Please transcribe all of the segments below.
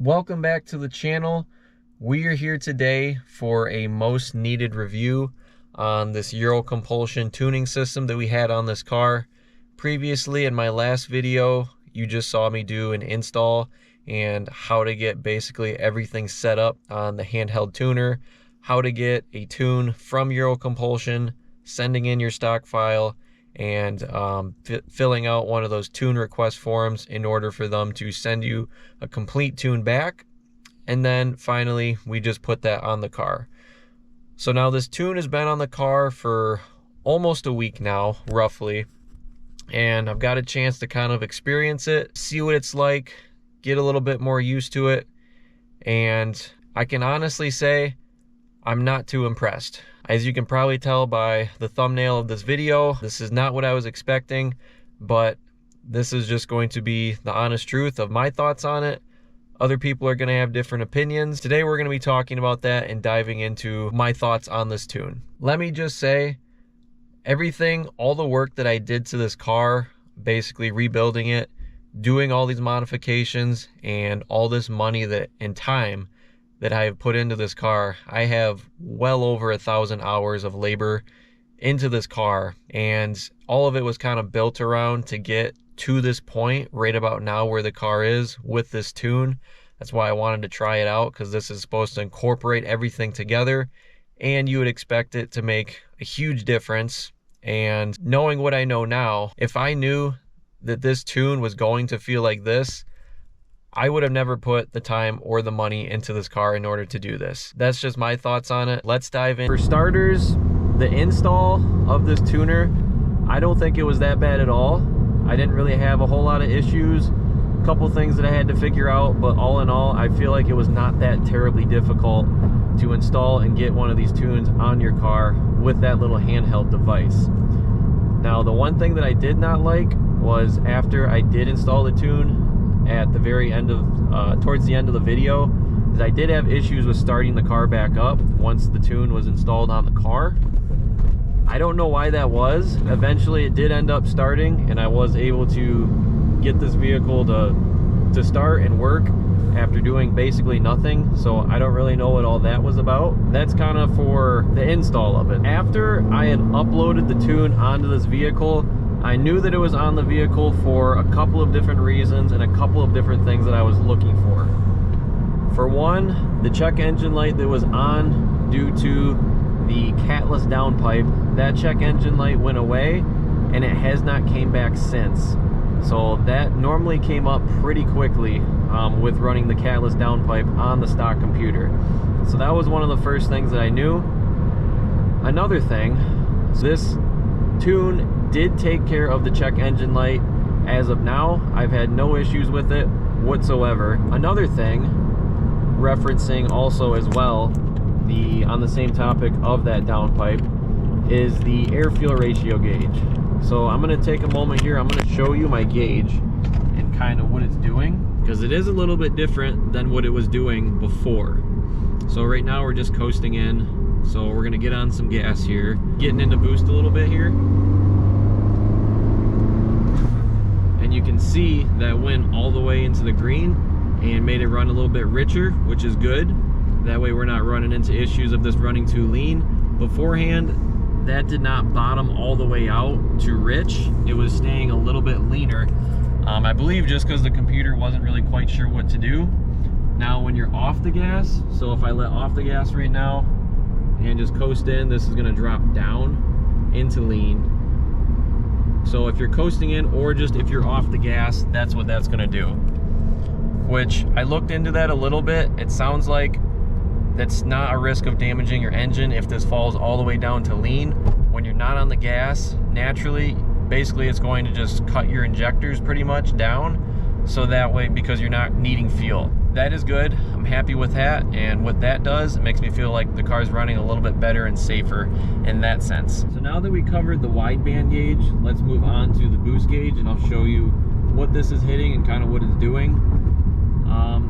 Welcome back to the channel. We are here today for a most needed review on this Eurocompulsion tuning system that we had on this car. Previously in my last video, you just saw me do an install and how to get basically everything set up on the handheld tuner, how to get a tune from Eurocompulsion, sending in your stock file, and filling out one of those tune request forms in order for them to send you a complete tune back. And then finally, we just put that on the car. So now this tune has been on the car for almost a week now, roughly. And I've got a chance to kind of experience it, see what it's like, get a little bit more used to it. And I can honestly say I'm not too impressed. As you can probably tell by the thumbnail of this video, this is not what I was expecting, but this is just going to be the honest truth of my thoughts on it. Other people are going to have different opinions. Today we're going to be talking about that and diving into my thoughts on this tune. Let me just say, everything, all the work that I did to this car, basically rebuilding it, doing all these modifications, and all this money and time that I have put into this car, I have well over 1,000 hours of labor into this car, and all of it was kind of built around to get to this point right about now where the car is with this tune. That's why I wanted to try it out, because this is supposed to incorporate everything together, and you would expect it to make a huge difference. And knowing what I know now, if I knew that this tune was going to feel like this, I would have never put the time or the money into this car in order to do this. That's just my thoughts on it. Let's dive in. For starters, the install of this tuner, I don't think it was that bad at all. I didn't really have a whole lot of issues. A couple things that I had to figure out, but all in all, I feel like it was not that terribly difficult to install and get one of these tunes on your car with that little handheld device. Now, the one thing that I did not like was after I did install the tune, at the very end of towards the end of the video, is I did have issues with starting the car back up once the tune was installed on the car. I don't know why that was. Eventually it did end up starting, and I was able to get this vehicle to start and work after doing basically nothing. So I don't really know what all that was about. That's kind of for the install of it. After I had uploaded the tune onto this vehicle, I knew that it was on the vehicle for a couple of different reasons and a couple of different things that I was looking for. For one, the check engine light that was on due to the catless downpipe, that check engine light went away and it has not came back since. So that normally came up pretty quickly with running the catless downpipe on the stock computer. So that was one of the first things that I knew. Another thing, this tune did take care of the check engine light. As of now, I've had no issues with it whatsoever. Another thing, referencing also as well, on the same topic of that downpipe, is the air fuel ratio gauge. So I'm going to take a moment here, I'm going to show you my gauge and kind of what it's doing, because it is a little bit different than what it was doing before. So right now we're just coasting in, so we're going to get on some gas here, getting into boost a little bit here. And you can see that went all the way into the green and made it run a little bit richer, which is good. That way we're not running into issues of this running too lean. Beforehand, that did not bottom all the way out to rich. It was staying a little bit leaner. I believe just because the computer wasn't really quite sure what to do. Now when you're off the gas, so if I let off the gas right now and just coast in, this is gonna drop down into lean. So if you're coasting in, or just if you're off the gas, that's what that's gonna do. Which I looked into that a little bit. It sounds like that's not a risk of damaging your engine if this falls all the way down to lean. When you're not on the gas, naturally, basically it's going to just cut your injectors pretty much down. So that way, because you're not needing fuel. That is good. I'm happy with that. And what that does, it makes me feel like the car's running a little bit better and safer in that sense. So now that we covered the wideband gauge, let's move on to the boost gauge, and I'll show you what this is hitting and kind of what it's doing.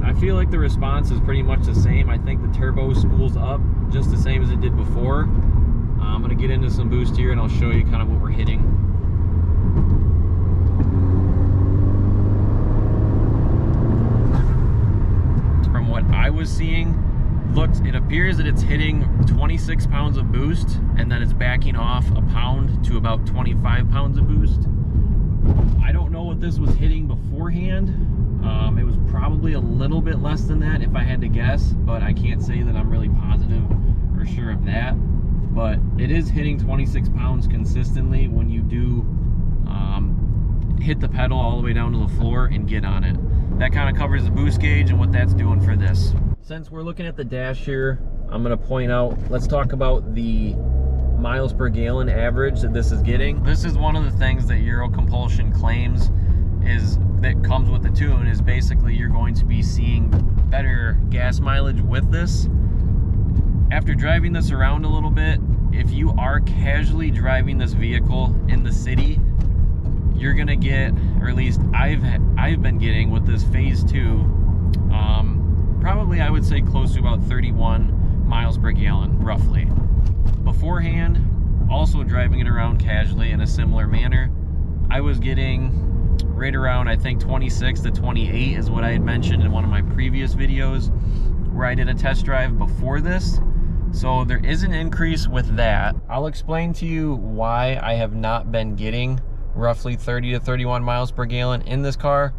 I feel like the response is pretty much the same. I think the turbo spools up just the same as it did before. I'm going to get into some boost here and I'll show you kind of what we're hitting. was seeing, it appears that it's hitting 26 pounds of boost and then it's backing off a pound to about 25 pounds of boost. I don't know what this was hitting beforehand. It was probably a little bit less than that if I had to guess, but I can't say that I'm really positive or sure of that. But it is hitting 26 pounds consistently when you do hit the pedal all the way down to the floor and get on it. That kind of covers the boost gauge and what that's doing for this. Since we're looking at the dash here, I'm going to point out, let's talk about the miles per gallon average that this is getting. This is one of the things that Eurocompulsion claims that comes with the tune, is basically you're going to be seeing better gas mileage with this. After driving this around a little bit, if you are casually driving this vehicle in the city, you're gonna get, or at least I've been getting with this phase 2, probably I would say close to about 31 miles per gallon, roughly. Beforehand, also driving it around casually in a similar manner, I was getting right around, I think 26 to 28 is what I had mentioned in one of my previous videos where I did a test drive before this. So there is an increase with that. I'll explain to you why I have not been getting roughly 30 to 31 miles per gallon in this car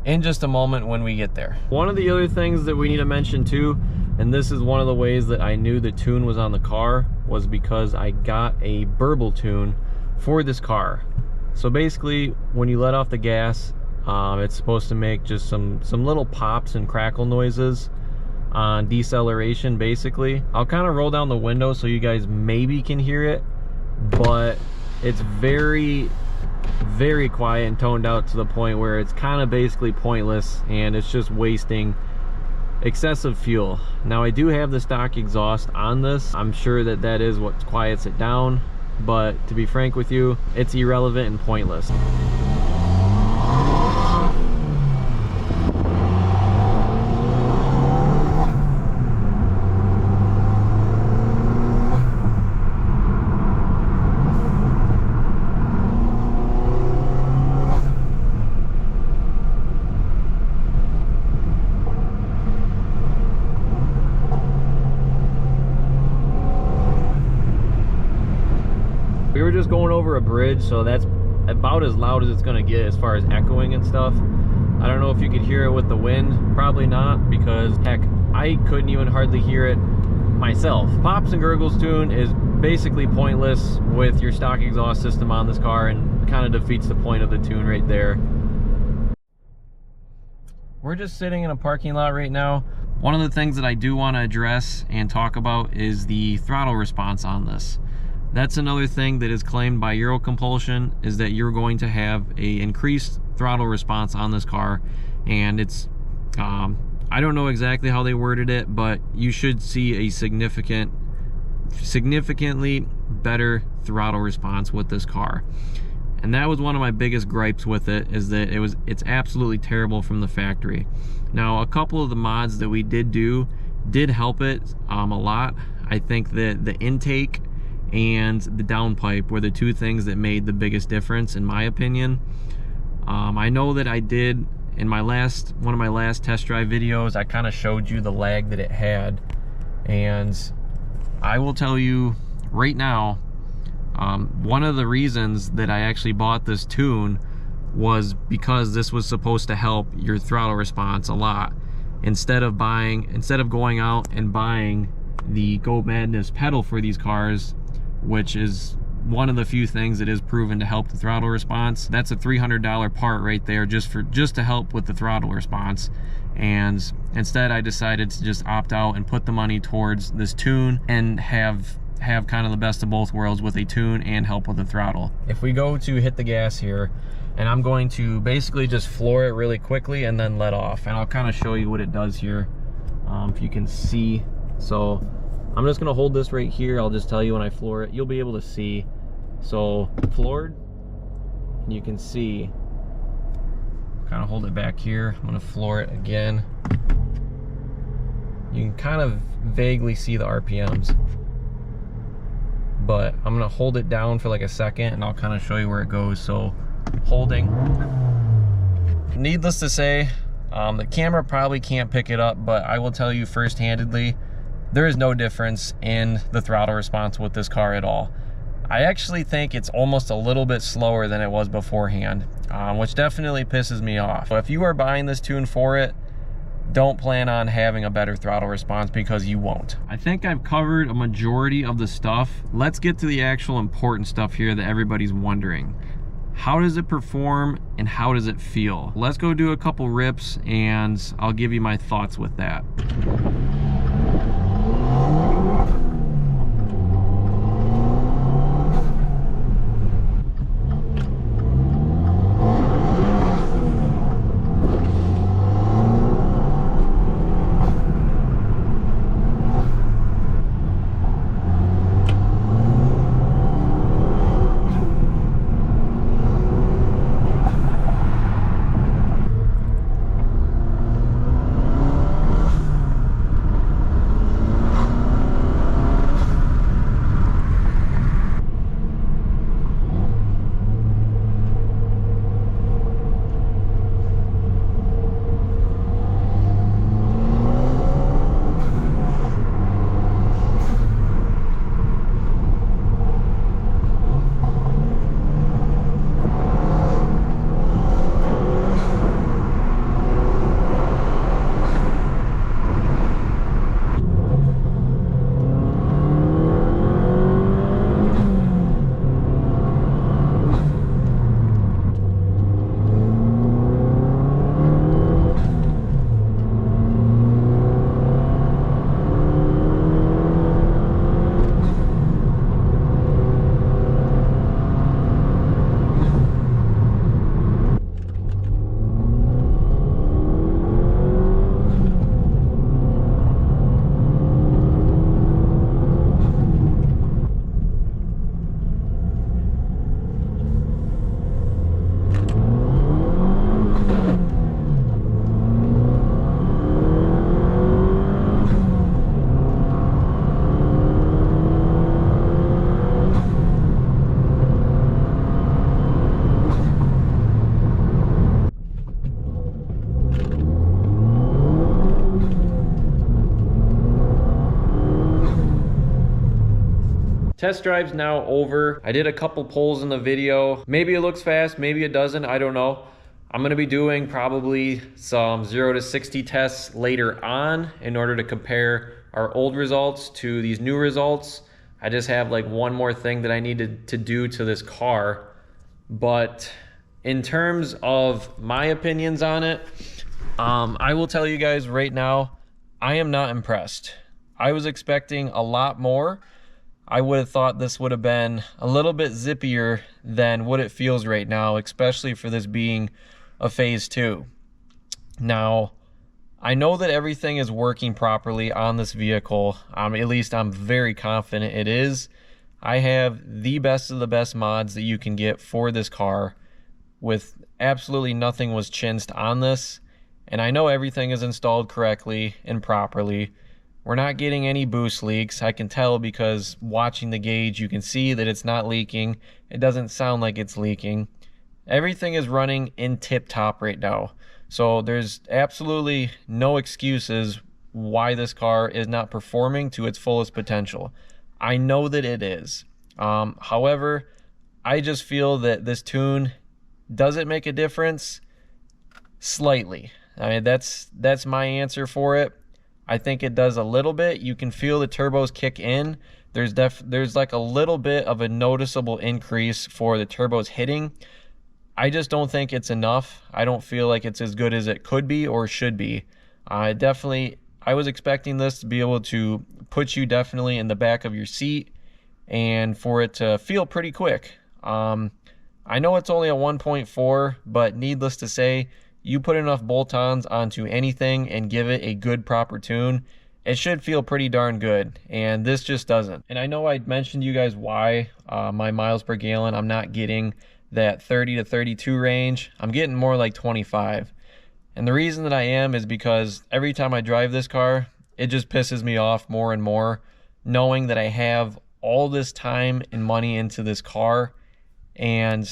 in just a moment when we get there. One of the other things that we need to mention too, and this is one of the ways that I knew the tune was on the car, was because I got a burble tune for this car. So basically, when you let off the gas, it's supposed to make just some little pops and crackle noises on deceleration, basically. I'll kind of roll down the window so you guys maybe can hear it, but it's very quiet and toned out to the point where it's kind of basically pointless and it's just wasting excessive fuel. Now I do have the stock exhaust on this. I'm sure that that is what quiets it down, but to be frank with you, it's irrelevant and pointless. We were just going over a bridge, so that's about as loud as it's gonna get as far as echoing and stuff. I don't know if you could hear it with the wind. Probably not, because heck, I couldn't even hardly hear it myself. Pops and gurgles tune is basically pointless with your stock exhaust system on this car, and kind of defeats the point of the tune right there. We're just sitting in a parking lot right now. One of the things that I do want to address and talk about is the throttle response on this. That's another thing that is claimed by Eurocompulsion, is that you're going to have a increased throttle response on this car, and it's I don't know exactly how they worded it, but you should see a significantly better throttle response with this car. And that was one of my biggest gripes with it, is that it's absolutely terrible from the factory. Now, a couple of the mods that we did help it a lot. I think that the intake and the downpipe were the two things that made the biggest difference, in my opinion. I know that I did in one of my last test drive videos, I kind of showed you the lag that it had, and I will tell you right now, one of the reasons that I actually bought this tune was because this was supposed to help your throttle response a lot. Instead of going out and buying the Go Madness pedal for these cars, which is one of the few things that is proven to help the throttle response. That's a $300 part right there just to help with the throttle response. And instead I decided to just opt out and put the money towards this tune and have kind of the best of both worlds with a tune and help with the throttle. If we go to hit the gas here, and I'm going to basically just floor it really quickly and then let off, and I'll kind of show you what it does here, if you can see. So I'm just gonna hold this right here. I'll just tell you when I floor it, you'll be able to see. So floored, and you can see, kind of hold it back here. I'm gonna floor it again. You can kind of vaguely see the RPMs, but I'm gonna hold it down for like a second and I'll kind of show you where it goes. So holding. Needless to say, The camera probably can't pick it up, but I will tell you first-handedly, there is no difference in the throttle response with this car at all. I actually think it's almost a little bit slower than it was beforehand, which definitely pisses me off. So if you are buying this tune for it, don't plan on having a better throttle response, because you won't. I think I've covered a majority of the stuff. Let's get to the actual important stuff here that everybody's wondering. How does it perform and how does it feel? Let's go do a couple rips and I'll give you my thoughts with that. Test drive's now over. I did a couple pulls in the video. Maybe it looks fast, maybe it doesn't, I don't know. I'm gonna be doing probably some 0 to 60 tests later on in order to compare our old results to these new results. I just have like one more thing that I needed to do to this car. But in terms of my opinions on it, I will tell you guys right now, I am not impressed. I was expecting a lot more. I would have thought this would have been a little bit zippier than what it feels right now, especially for this being a phase 2. Now, I know that everything is working properly on this vehicle. At least I'm very confident it is. I have the best of the best mods that you can get for this car, with absolutely nothing was chinsed on this. And I know everything is installed correctly and properly. We're not getting any boost leaks. I can tell because watching the gauge, you can see that it's not leaking. It doesn't sound like it's leaking. Everything is running in tip-top right now. So there's absolutely no excuses why this car is not performing to its fullest potential. I know that it is. However, I just feel that this tune doesn't make a difference slightly. I mean, that's my answer for it. I think it does a little bit. You can feel the turbos kick in. There's like a little bit of a noticeable increase for the turbos hitting. I just don't think it's enough. I don't feel like it's as good as it could be or should be. I was expecting this to be able to put you definitely in the back of your seat and for it to feel pretty quick. I know it's only a 1.4, but needless to say, you put enough bolt-ons onto anything and give it a good proper tune, it should feel pretty darn good, and this just doesn't. And I know I mentioned to you guys why my miles per gallon, I'm not getting that 30 to 32 range. I'm getting more like 25. And the reason that I am is because every time I drive this car, it just pisses me off more and more, knowing that I have all this time and money into this car, and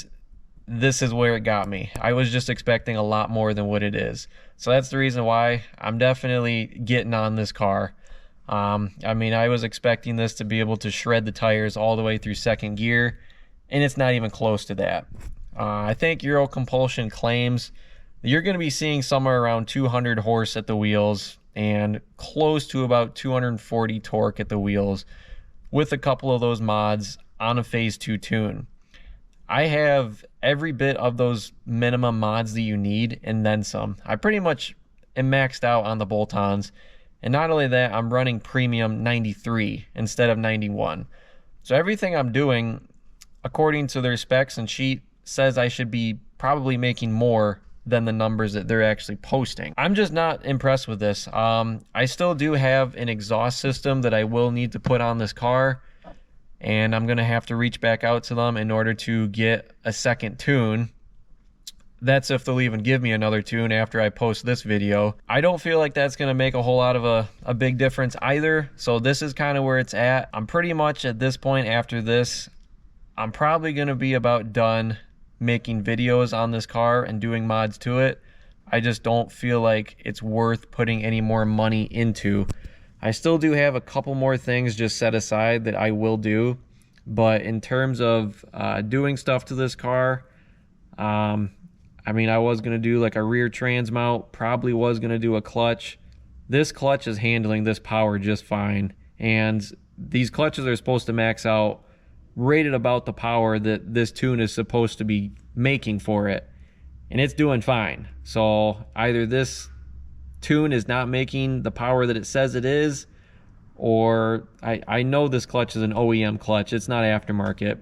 this is where it got me. I was just expecting a lot more than what it is. So that's the reason why I'm definitely getting on this car. I mean, I was expecting this to be able to shred the tires all the way through second gear, and it's not even close to that. I think Eurocompulsion claims that you're going to be seeing somewhere around 200 horse at the wheels and close to about 240 torque at the wheels with a couple of those mods on a phase 2 tune. I have every bit of those minimum mods that you need and then some. I pretty much am maxed out on the bolt-ons, and not only that, I'm running premium 93 instead of 91. So everything I'm doing, according to their specs and sheet, says I should be probably making more than the numbers that they're actually posting. I'm just not impressed with this. I still do have an exhaust system that I will need to put on this car, and I'm gonna have to reach back out to them in order to get a second tune. That's if they'll even give me another tune after I post this video. I don't feel like that's gonna make a whole lot of a big difference either. So this is kind of where it's at. I'm pretty much at this point after this, I'm probably gonna be about done making videos on this car and doing mods to it. I just don't feel like it's worth putting any more money into. I still do have a couple more things just set aside that I will do, but in terms of doing stuff to this car, I mean, I was going to do like a rear trans mount, probably was going to do a clutch. This clutch is handling this power just fine, and these clutches are supposed to max out rated about the power that this tune is supposed to be making for it, and it's doing fine. So either this tune is not making the power that it says it is, or I know this clutch is an OEM clutch, it's not aftermarket.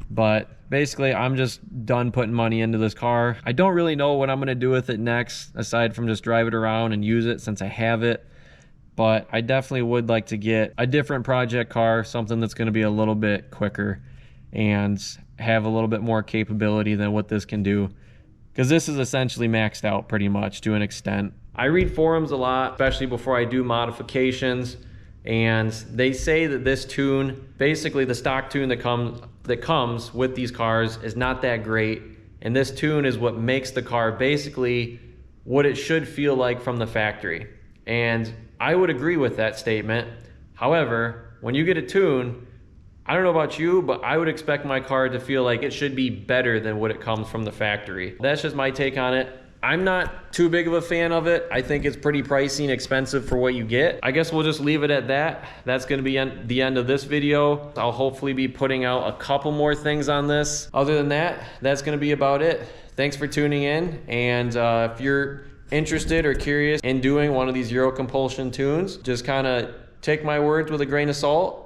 But basically, I'm just done putting money into this car. I don't really know what I'm going to do with it next, aside from just drive it around and use it since I have it. But I definitely would like to get a different project car, something that's going to be a little bit quicker and have a little bit more capability than what this can do, because this is essentially maxed out pretty much to an extent. I read forums a lot, especially before I do modifications, and they say that this tune, basically the stock tune that comes with these cars, is not that great, and this tune is what makes the car basically what it should feel like from the factory. And I would agree with that statement. However, when you get a tune, I don't know about you, but I would expect my car to feel like it should be better than what it comes from the factory. That's just my take on it. I'm not too big of a fan of it. I think it's pretty pricey and expensive for what you get. I guess we'll just leave it at that. That's gonna be the end of this video. I'll hopefully be putting out a couple more things on this. Other than that, that's gonna be about it. Thanks for tuning in, and if you're interested or curious in doing one of these Eurocompulsion tunes, just kind of take my words with a grain of salt.